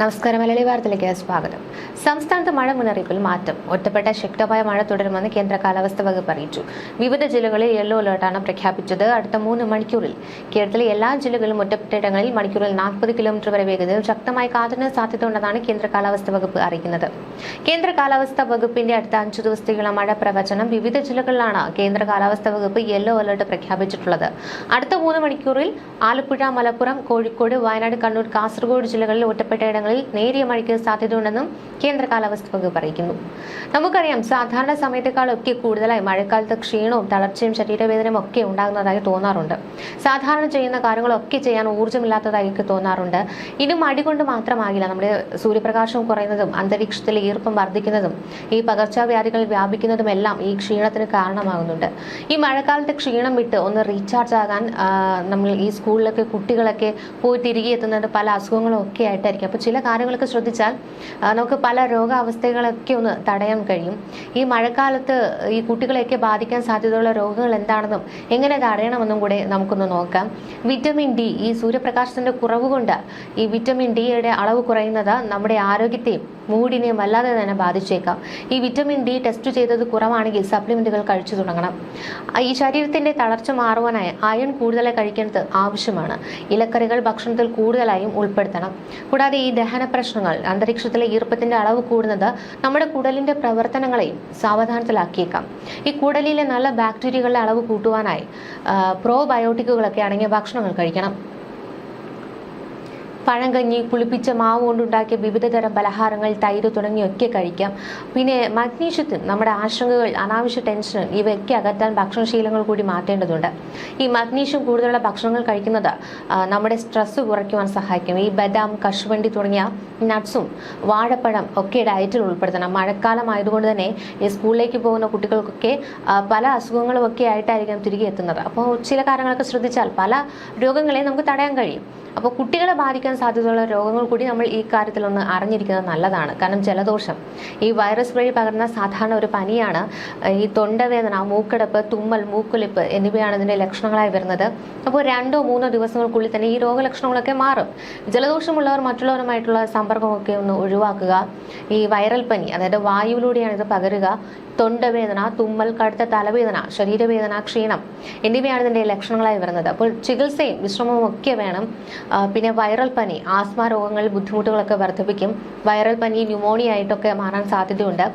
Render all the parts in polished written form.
നമസ്കാരം. മലയാളി വാർത്തയിലേക്ക് സ്വാഗതം. സംസ്ഥാനത്ത് മഴ മുന്നറിയിപ്പിൽ മാറ്റം. ഒറ്റപ്പെട്ട ശക്തമായ മഴ തുടരുമെന്ന് കേന്ദ്ര കാലാവസ്ഥാ വകുപ്പ് അറിയിച്ചു. വിവിധ ജില്ലകളിൽ യെല്ലോ അലർട്ടാണ് പ്രഖ്യാപിച്ചത്. അടുത്ത 3 മണിക്കൂറിൽ കേരളത്തിലെ എല്ലാ ജില്ലകളിലും ഒറ്റപ്പെട്ടയിടങ്ങളിൽ മണിക്കൂറിൽ 40 കിലോമീറ്റർ വരെ വേഗതയിൽ ശക്തമായ കാറ്റിന് സാധ്യതയുണ്ടെന്നാണ് കേന്ദ്ര കാലാവസ്ഥാ വകുപ്പ് അറിയിക്കുന്നത്. കേന്ദ്ര കാലാവസ്ഥാ വകുപ്പിന്റെ അടുത്ത 5 ദിവസത്തേക്കുള്ള മഴ പ്രവചനം. വിവിധ ജില്ലകളിലാണ് കേന്ദ്ര കാലാവസ്ഥാ വകുപ്പ് യെല്ലോ അലർട്ട് പ്രഖ്യാപിച്ചിട്ടുള്ളത്. അടുത്ത 3 മണിക്കൂറിൽ ആലപ്പുഴ, മലപ്പുറം, കോഴിക്കോട്, വയനാട്, കണ്ണൂർ, കാസർഗോഡ് ജില്ലകളിൽ ഒറ്റപ്പെട്ടയിടങ്ങളിൽ നേരിയ മഴയ്ക്ക് സാധ്യതയുണ്ടെന്നും കേന്ദ്ര കാലാവസ്ഥാ വകുപ്പ് അറിയിക്കുന്നു. നമുക്കറിയാം, സാധാരണ സമയത്തേക്കാളൊക്കെ കൂടുതലായി മഴക്കാലത്ത് ക്ഷീണവും തളർച്ചയും ശരീരവേദനയും ഒക്കെ ഉണ്ടാകുന്നതായി തോന്നാറുണ്ട്. സാധാരണ ചെയ്യുന്ന കാര്യങ്ങളൊക്കെ ചെയ്യാൻ ഊർജ്ജമില്ലാത്തതായി തോന്നാറുണ്ട്. ഇനി മടി കൊണ്ട് മാത്രമാകില്ല. നമ്മുടെ സൂര്യപ്രകാശം കുറയുന്നതും അന്തരീക്ഷത്തിലെ ഈർപ്പം വർദ്ധിക്കുന്നതും ഈ പകർച്ചവ്യാധികൾ വ്യാപിക്കുന്നതുമെല്ലാം ഈ ക്ഷീണത്തിന് കാരണമാകുന്നുണ്ട്. ഈ മഴക്കാലത്ത് ക്ഷീണം വിട്ട് ഒന്ന് റീചാർജ് ആകാൻ നമ്മൾ ഈ സ്കൂളിലൊക്കെ കുട്ടികളൊക്കെ പോയി തിരികെ എത്തുന്നത് പല അസുഖങ്ങളും ഒക്കെ ആയിട്ടായിരിക്കും. അപ്പോൾ ചില കാര്യങ്ങളൊക്കെ ശ്രദ്ധിച്ചാൽ നമുക്ക് പല രോഗാവസ്ഥകളൊക്കെ ഒന്ന് തടയാൻ കഴിയും. ഈ മഴക്കാലത്ത് ഈ കുട്ടികളെയൊക്കെ ബാധിക്കാൻ സാധ്യതയുള്ള രോഗങ്ങൾ എന്താണെന്നും എങ്ങനെ തടയണമെന്നും കൂടെ നമുക്കൊന്ന് നോക്കാം. വിറ്റമിൻ ഡി, ഈ സൂര്യപ്രകാശത്തിന്റെ കുറവ് കൊണ്ട് ഈ വിറ്റമിൻ ഡിയുടെ അളവ് കുറയുന്നത് നമ്മുടെ ആരോഗ്യത്തെയും മൂഡിനെയും വല്ലാതെ തന്നെ ബാധിച്ചേക്കാം. ഈ വിറ്റമിൻ ഡി ടെസ്റ്റ് ചെയ്തത് കുറവാണെങ്കിൽ സപ്ലിമെന്റുകൾ കഴിച്ചു തുടങ്ങണം. ഈ ശരീരത്തിന്റെ തളർച്ച മാറുവാനായി അയൺ കൂടുതലായി കഴിക്കേണ്ടത് ആവശ്യമാണ്. ഇലക്കറികൾ ഭക്ഷണത്തിൽ കൂടുതലായും ഉൾപ്പെടുത്തണം. കൂടാതെ ഈ ദഹന പ്രശ്നങ്ങൾ, അന്തരീക്ഷത്തിലെ ഈർപ്പത്തിന്റെ അളവ് കൂടുന്നത് നമ്മുടെ കുടലിന്റെ പ്രവർത്തനങ്ങളെയും സാവധാനത്തിലാക്കിയേക്കാം. ഈ കുടലിലെ നല്ല ബാക്ടീരിയകളുടെ അളവ് കൂട്ടുവാനായി പ്രോബയോട്ടിക്കുകളൊക്കെ അടങ്ങിയ ഭക്ഷണങ്ങൾ കഴിക്കണം. പഴങ്കഞ്ഞി, പുളിപ്പിച്ച മാവ് കൊണ്ടുണ്ടാക്കിയ വിവിധ തരം പലഹാരങ്ങൾ, തൈര് തുടങ്ങിയൊക്കെ കഴിക്കാം. പിന്നെ മഗ്നീഷ്യത്തിന് നമ്മുടെ ആശങ്കകൾ, അനാവശ്യ ടെൻഷൻ ഇവയൊക്കെ അകറ്റാൻ ഭക്ഷണശീലങ്ങൾ കൂടി മാറ്റേണ്ടതുണ്ട്. ഈ മഗ്നീഷ്യം കൂടുതലുള്ള ഭക്ഷണങ്ങൾ കഴിക്കുന്നത് നമ്മുടെ സ്ട്രെസ് കുറയ്ക്കുവാൻ സഹായിക്കും. ഈ ബദാം, കശുവണ്ടി തുടങ്ങിയ നട്ട്സും വാഴപ്പഴം ഒക്കെ ഡയറ്റിൽ ഉൾപ്പെടുത്തണം. മഴക്കാലം ആയതുകൊണ്ട് തന്നെ ഈ സ്കൂളിലേക്ക് പോകുന്ന കുട്ടികൾക്കൊക്കെ പല അസുഖങ്ങളും ഒക്കെ ആയിട്ടായിരിക്കും തിരികെ എത്തുന്നത്. അപ്പോൾ ചില കാര്യങ്ങളൊക്കെ ശ്രദ്ധിച്ചാൽ പല രോഗങ്ങളെയും നമുക്ക് തടയാൻ കഴിയും. അപ്പോൾ കുട്ടികളെ ബാധിക്കാൻ സാധ്യതയുള്ള രോഗങ്ങൾ കൂടി നമ്മൾ ഈ കാര്യത്തിലൊന്ന് അറിഞ്ഞിരിക്കുന്നത് നല്ലതാണ്. കാരണം ജലദോഷം ഈ വൈറസ് വഴി പകർന്ന സാധാരണ ഒരു പനിയാണ്. ഈ തൊണ്ടവേദന, മൂക്കടപ്പ്, തുമ്മൽ, മൂക്കൊലിപ്പ് എന്നിവയാണ് ഇതിന്റെ ലക്ഷണങ്ങളായി വരുന്നത്. അപ്പോൾ 2-3 ദിവസങ്ങൾക്കുള്ളിൽ തന്നെ ഈ രോഗലക്ഷണങ്ങളൊക്കെ മാറും. ജലദോഷമുള്ളവർ മറ്റുള്ളവരുമായിട്ടുള്ള സമ്പർക്കമൊക്കെ ഒന്ന് ഒഴിവാക്കുക. ഈ വൈറൽ പനി, അതായത് വായുവിലൂടെയാണ് ഇത് പകരുക. തൊണ്ടവേദന, തുമ്മൽ, കടുത്ത തലവേദന, ശരീരവേദന, ക്ഷീണം എന്നിവയാണ് ഇതിന്റെ ലക്ഷണങ്ങളായി വരുന്നത്. അപ്പോൾ ചികിത്സയും വിശ്രമവും ഒക്കെ വേണം. പിന്നെ വൈറൽ പനി, ആസ്മ രോഗങ്ങളിൽ ബുദ്ധിമുട്ടുകളൊക്കെ വർദ്ധിപ്പിക്കും. വൈറൽ പനി ന്യൂമോണിയ ആയിട്ടൊക്കെ മാറാൻ സാധ്യതയുണ്ട്.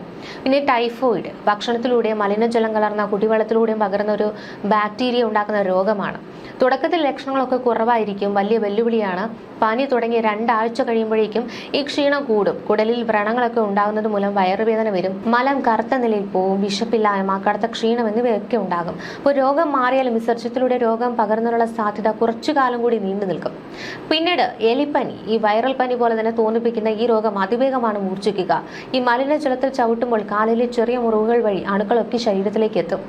പിന്നെ ടൈഫോയിഡ്, ഭക്ഷണത്തിലൂടെയും മലിനജലം കലർന്ന കുടിവെള്ളത്തിലൂടെയും പകരുന്ന ഒരു ബാക്ടീരിയ ഉണ്ടാക്കുന്ന രോഗമാണ്. തുടക്കത്തിൽ ലക്ഷണങ്ങളൊക്കെ കുറവായിരിക്കും. വലിയ വെല്ലുവിളിയാണ്. പനി തുടങ്ങി 2 ആഴ്ച കഴിയുമ്പോഴേക്കും ഈ ക്ഷീണം കൂടും. കുടലിൽ വ്രണങ്ങളൊക്കെ ഉണ്ടാകുന്നത് മൂലം വയറുവേദന വരും. മലം കറുത്ത നിലയിൽ പോവും. വിശപ്പില്ലായ്മ, കടുത്ത ക്ഷീണം എന്നിവയൊക്കെ ഉണ്ടാകും. അപ്പോൾ രോഗം മാറിയാലും വിസർജ്യത്തിലൂടെ രോഗം പകർന്നതിനുള്ള സാധ്യത കുറച്ചു കാലം കൂടി നീണ്ടു നിൽക്കും. പിന്നീട് എലിപ്പനി, ഈ വൈറൽ പനി പോലെ തന്നെ തോന്നിപ്പിക്കുന്ന ഈ രോഗം അതിവേഗമാണ് മൂർച്ഛിക്കുക. ഈ മലിനജലത്തിൽ ചവിട്ടുമ്പോൾ കാലിലെ ചെറിയ മുറിവുകൾ വഴി അണുക്കളൊക്കെ ശരീരത്തിലേക്ക് എത്തും.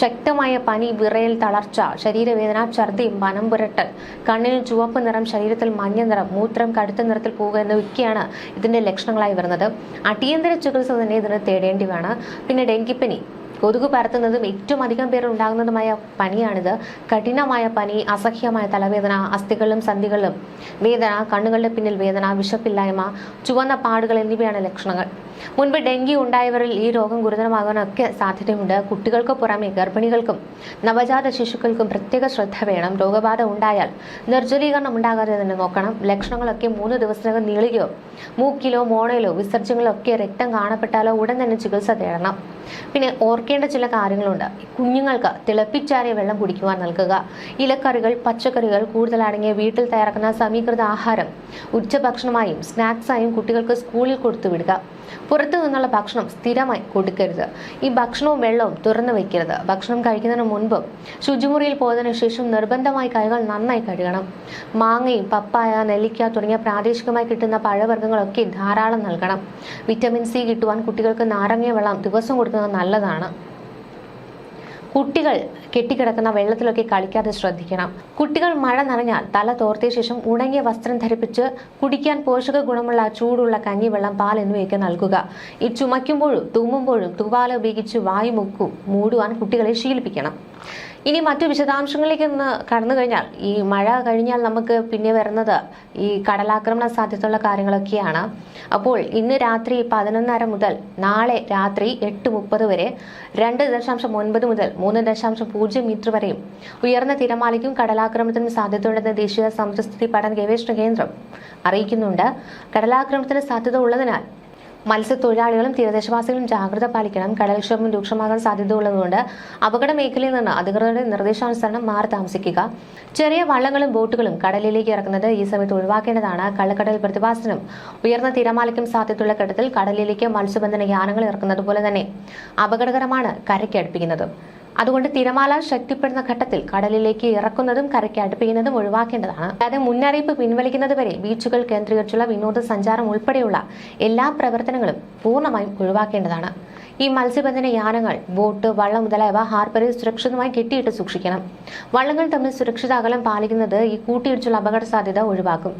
ശക്തമായ പനി, വിറയൽ, തളർച്ച, ശരീരവേദന, ഛർദി, മനം പുരട്ടൽ, കണ്ണിൽ ചുവപ്പ് നിറം, ശരീരത്തിൽ മഞ്ഞ നിറം, മൂത്രം കടുത്ത നിറത്തിൽ പോവുക എന്നിവയൊക്കെയാണ് ഇതിന്റെ ലക്ഷണങ്ങളായി വരുന്നത്. അടിയന്തര ചികിത്സ തന്നെ ഇതിന് തേടേണ്ടിയാണ്. പിന്നെ ഡെങ്കിപ്പനി, കൊതുക് പരത്തുന്നതും ഏറ്റവും അധികം പേർ ഉണ്ടാകുന്നതുമായ പനിയാണിത്. കഠിനമായ പനി, അസഹ്യമായ തലവേദന, അസ്ഥികളിലും സന്ധികളിലും വേദന, കണ്ണുകളുടെ പിന്നിൽ വേദന, വിശപ്പില്ലായ്മ, ചുവന്ന പാടുകൾ എന്നിവയാണ് ലക്ഷണങ്ങൾ. മുൻപ് ഡെങ്കി ഉണ്ടായവരിൽ ഈ രോഗം ഗുരുതരമാകാനൊക്കെ സാധ്യതയുണ്ട്. കുട്ടികൾക്ക് പുറമെ ഗർഭിണികൾക്കും നവജാത ശിശുക്കൾക്കും പ്രത്യേക ശ്രദ്ധ വേണം. രോഗബാധ ഉണ്ടായാൽ നിർജ്ജലീകരണം ഉണ്ടാകാതെ തന്നെ നോക്കണം. ലക്ഷണങ്ങളൊക്കെ 3 ദിവസത്തിനകം നീളുകയോ മൂക്കിലോ മോണയിലോ വിസർജ്യങ്ങളിലോ ഒക്കെ രക്തം കാണപ്പെട്ടാലോ ഉടൻ തന്നെ ചികിത്സ തേടണം. പിന്നെ ഓർക്കേണ്ട ചില കാര്യങ്ങളുണ്ട്. കുഞ്ഞുങ്ങൾക്ക് തിളപ്പിച്ചാറിയ വെള്ളം കുടിക്കുവാൻ നൽകുക. ഇലക്കറികൾ, പച്ചക്കറികൾ കൂടുതൽ അടങ്ങിയ വീട്ടിൽ തയ്യാറാക്കുന്ന സമീകൃത ആഹാരം ഉച്ചഭക്ഷണമായും സ്നാക്സായും കുട്ടികൾക്ക് സ്കൂളിൽ കൊടുത്തു വിടുക. പുറത്തു നിന്നുള്ള ഭക്ഷണം സ്ഥിരമായി കൊടുക്കരുത്. ഈ ഭക്ഷണവും വെള്ളവും തുറന്നു വയ്ക്കരുത്. ഭക്ഷണം കഴിക്കുന്നതിന് മുൻപും ശുചിമുറിയിൽ പോയതിനു ശേഷം നിർബന്ധമായി കൈകൾ നന്നായി കഴുകണം. മാങ്ങയും പപ്പായ, നെല്ലിക്ക തുടങ്ങിയ പ്രാദേശികമായി കിട്ടുന്ന പഴവർഗ്ഗങ്ങളൊക്കെ ധാരാളം നൽകണം. വിറ്റമിൻ സി കിട്ടുവാൻ കുട്ടികൾക്ക് നാരങ്ങ വെള്ളം ദിവസം കൊടുക്കുന്നത് നല്ലതാണ്. കുട്ടികൾ കെട്ടിക്കിടക്കുന്ന വെള്ളത്തിലൊക്കെ കളിക്കാതെ ശ്രദ്ധിക്കണം. കുട്ടികൾ മഴ നനഞ്ഞാൽ തല തോർത്തിയ ശേഷം ഉണങ്ങിയ വസ്ത്രം ധരിപ്പിച്ച് കുടിക്കാൻ പോഷക ഗുണമുള്ള ചൂടുള്ള കഞ്ഞിവെള്ളം, പാൽ എന്നിവയൊക്കെ നൽകുക. ഈ ചുമയ്ക്കുമ്പോഴും തുമ്മുമ്പോഴും തുവാല ഉപയോഗിച്ച് വായു മൂടുവാൻ കുട്ടികളെ ശീലിപ്പിക്കണം. ഇനി മറ്റു വിശദാംശങ്ങളിലേക്ക് ഒന്ന് കടന്നു കഴിഞ്ഞാൽ, ഈ മഴ കഴിഞ്ഞാൽ നമുക്ക് പിന്നെ വരുന്നത് ഈ കടലാക്രമണ സാധ്യതയുള്ള കാര്യങ്ങളൊക്കെയാണ്. അപ്പോൾ ഇന്ന് രാത്രി 11:30 മുതൽ നാളെ രാത്രി 8:30 വരെ 2.9 മുതൽ 3.0 മീറ്റർ വരെയും ഉയർന്ന തിരമാലയ്ക്കും കടലാക്രമണത്തിനും സാധ്യതയുണ്ടെന്ന് ദേശീയ സമുദ്രസ്ഥിതി പഠന ഗവേഷണ കേന്ദ്രം അറിയിക്കുന്നുണ്ട്. കടലാക്രമണത്തിന് സാധ്യത ഉള്ളതിനാൽ മത്സ്യത്തൊഴിലാളികളും തീരദേശവാസികളും ജാഗ്രത പാലിക്കണം. കടൽക്ഷോഭം രൂക്ഷമാകാൻ സാധ്യതയുള്ളതുകൊണ്ട് അപകട മേഖലയിൽ നിന്ന് അധികൃതരുടെ നിർദ്ദേശാനുസരണം മാറി താമസിക്കുക. ചെറിയ വള്ളങ്ങളും ബോട്ടുകളും കടലിലേക്ക് ഇറക്കുന്നത് ഈ സമയത്ത് ഒഴിവാക്കേണ്ടതാണ്. കള്ളക്കടൽ പ്രതിഭാസത്തിനും ഉയർന്ന തിരമാലയ്ക്കും സാധ്യതയുള്ള ഘട്ടത്തിൽ കടലിലേക്ക് മത്സ്യബന്ധന യാനങ്ങൾ ഇറക്കുന്നത് പോലെ തന്നെ അപകടകരമാണ് കരയ്ക്ക് അടുപ്പിക്കുന്നത്. അതുകൊണ്ട് തിരമാല ശക്തിപ്പെടുന്ന ഘട്ടത്തിൽ കടലിലേക്ക് ഇറക്കുന്നതും കരയ്ക്ക് അടുപ്പിക്കുന്നതും ഒഴിവാക്കേണ്ടതാണ്. അതായത് മുന്നറിയിപ്പ് പിൻവലിക്കുന്നതുവരെ ബീച്ചുകൾ കേന്ദ്രീകരിച്ചുള്ള വിനോദസഞ്ചാരം ഉൾപ്പെടെയുള്ള എല്ലാ പ്രവർത്തനങ്ങളും പൂർണ്ണമായും ഒഴിവാക്കേണ്ടതാണ്. ഈ മത്സ്യബന്ധന യാനങ്ങൾ, ബോട്ട്, വള്ളം മുതലായവ ഹാർബറിൽ സുരക്ഷിതമായി കെട്ടിയിട്ട് സൂക്ഷിക്കണം. വള്ളങ്ങൾ തമ്മിൽ സുരക്ഷിത അകലം പാലിക്കുന്നത് ഈ കൂട്ടിയിടിച്ചുള്ള അപകട സാധ്യത ഒഴിവാക്കും.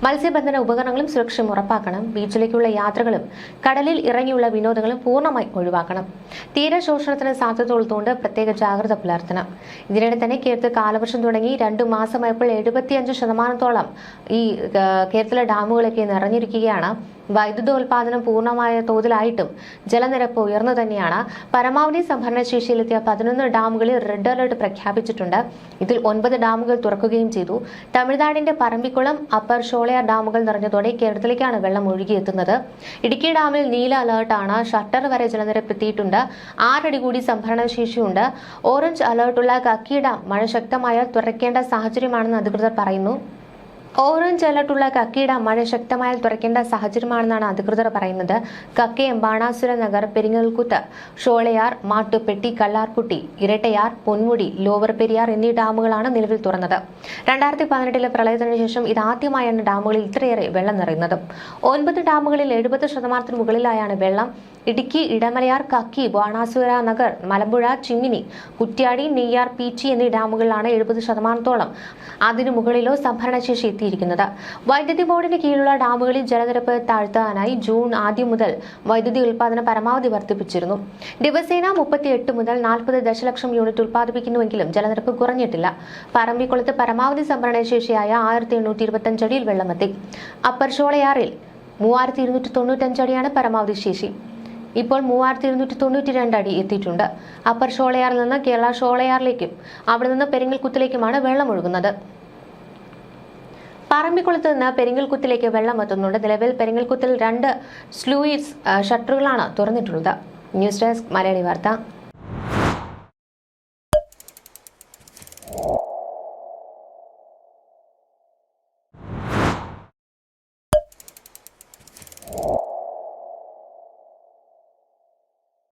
മത്സ്യബന്ധന ഉപകരണങ്ങളും സുരക്ഷയും ഉറപ്പാക്കണം. ബീച്ചിലേക്കുള്ള യാത്രകളും കടലിൽ ഇറങ്ങിയുള്ള വിനോദങ്ങളും പൂർണ്ണമായി ഒഴിവാക്കണം. തീരശോഷണത്തിന് സാധ്യത ഉള്ളതുകൊണ്ട് പ്രത്യേക ജാഗ്രത പുലർത്തണം. ഇതിനിടെ തന്നെ കേരളത്തിൽ കാലവർഷം തുടങ്ങി 2 മാസമായപ്പോൾ 75% ഈ കേരളത്തിലെ ഡാമുകളൊക്കെ നിറഞ്ഞിരിക്കുകയാണ്. വൈദ്യുതോൽപാദനം പൂർണ്ണമായ തോതിലായിട്ടും ജലനിരപ്പ് ഉയർന്നു തന്നെയാണ്. പരമാവധി സംഭരണശേഷിയിലെത്തിയ 11 ഡാമുകളിൽ റെഡ് അലർട്ട് പ്രഖ്യാപിച്ചിട്ടുണ്ട്. ഇതിൽ 9 ഡാമുകൾ തുറക്കുകയും ചെയ്തു. തമിഴ്നാടിന്റെ പറമ്പിക്കുളം, അപ്പർ ഷോളയാർ ഡാമുകൾ നിറഞ്ഞതോടെ കേരളത്തിലേക്കാണ് വെള്ളം ഒഴുകിയെത്തുന്നത്. ഇടുക്കി ഡാമിൽ നീല അലർട്ടാണ്. ഷട്ടർ വരെ ജലനിരപ്പ് എത്തിയിട്ടുണ്ട്. 6 അടി കൂടി സംഭരണശേഷിയുണ്ട്. ഓറഞ്ച് അലർട്ടുള്ള കക്കി ഡാം മഴ ശക്തമായാൽ തുറക്കേണ്ട സാഹചര്യമാണെന്ന് അധികൃതർ പറയുന്നു. ഓറഞ്ച് അലർട്ടുള്ള കക്കി ഡാം മഴ ശക്തമായാൽ തുറക്കേണ്ട സാഹചര്യമാണെന്നാണ് അധികൃതർ പറയുന്നത്. കക്കയം, ബാണാസുര നഗർ, പെരിങ്ങൽകുത്ത്, ഷോളയാർ, മാട്ടുപ്പെട്ടി, കല്ലാർകുട്ടി, ഇരട്ടയാർ, പൊന്മുടി, ലോവർ പെരിയാർ എന്നീ ഡാമുകളാണ് നിലവിൽ തുറന്നത്. 2018 പ്രളയത്തിനു ശേഷം ഇതാദ്യമായാണ് ഡാമുകളിൽ ഇത്രയേറെ വെള്ളം നിറയുന്നത്. 9 ഡാമുകളിൽ 70% മുകളിലായാണ് വെള്ളം. ഇടുക്കി, ഇടമലയാർ, കക്കി, ബാണാസുര നഗർ, മലമ്പുഴ, ചിമ്മിനി, കുറ്റ്യാടി, നെയ്യാർ, പീച്ചി എന്നീ ഡാമുകളിലാണ് 70%-ഓളം അതിനു മുകളിലോ സംഭരണശേഷി എത്തിയിരിക്കുന്നത്. വൈദ്യുതി ബോർഡിന് കീഴിലുള്ള ഡാമുകളിൽ ജലനിരപ്പ് താഴ്ത്താനായി ജൂൺ ആദ്യം മുതൽ വൈദ്യുതി ഉൽപാദനം പരമാവധി വർദ്ധിപ്പിച്ചിരുന്നു. ദിവസേന 38 മുതൽ 40 ദശലക്ഷം യൂണിറ്റ് ഉൽപ്പാദിപ്പിക്കുന്നുവെങ്കിലും ജലനിരപ്പ് കുറഞ്ഞിട്ടില്ല. പറമ്പിക്കുളത്ത് പരമാവധി സംഭരണശേഷിയായ 1825 അടിയിൽ വെള്ളമെത്തി. അപ്പർ ഷോളയാറിൽ 3295 അടിയാണ് പരമാവധി ശേഷി. ഇപ്പോൾ 3292 അടി എത്തിയിട്ടുണ്ട്. അപ്പർ ഷോളയാറിൽ നിന്ന് കേരള ഷോളയാറിലേക്കും അവിടെ നിന്ന് പെരിങ്ങൽകുത്തിലേക്കുമാണ് വെള്ളം ഒഴുകുന്നത്. പറമ്പിക്കുളത്ത് നിന്ന് പെരിങ്ങൽകുത്തിലേക്ക് വെള്ളം എത്തുന്നുണ്ട്. നിലവിൽ പെരിങ്ങൽകുത്തിൽ 2 സ്ലൂയിസ് ഷട്ടറുകളാണ് തുറന്നിട്ടുള്ളത്. ന്യൂസ് ഡെസ്ക് മലയാളി വാർത്ത.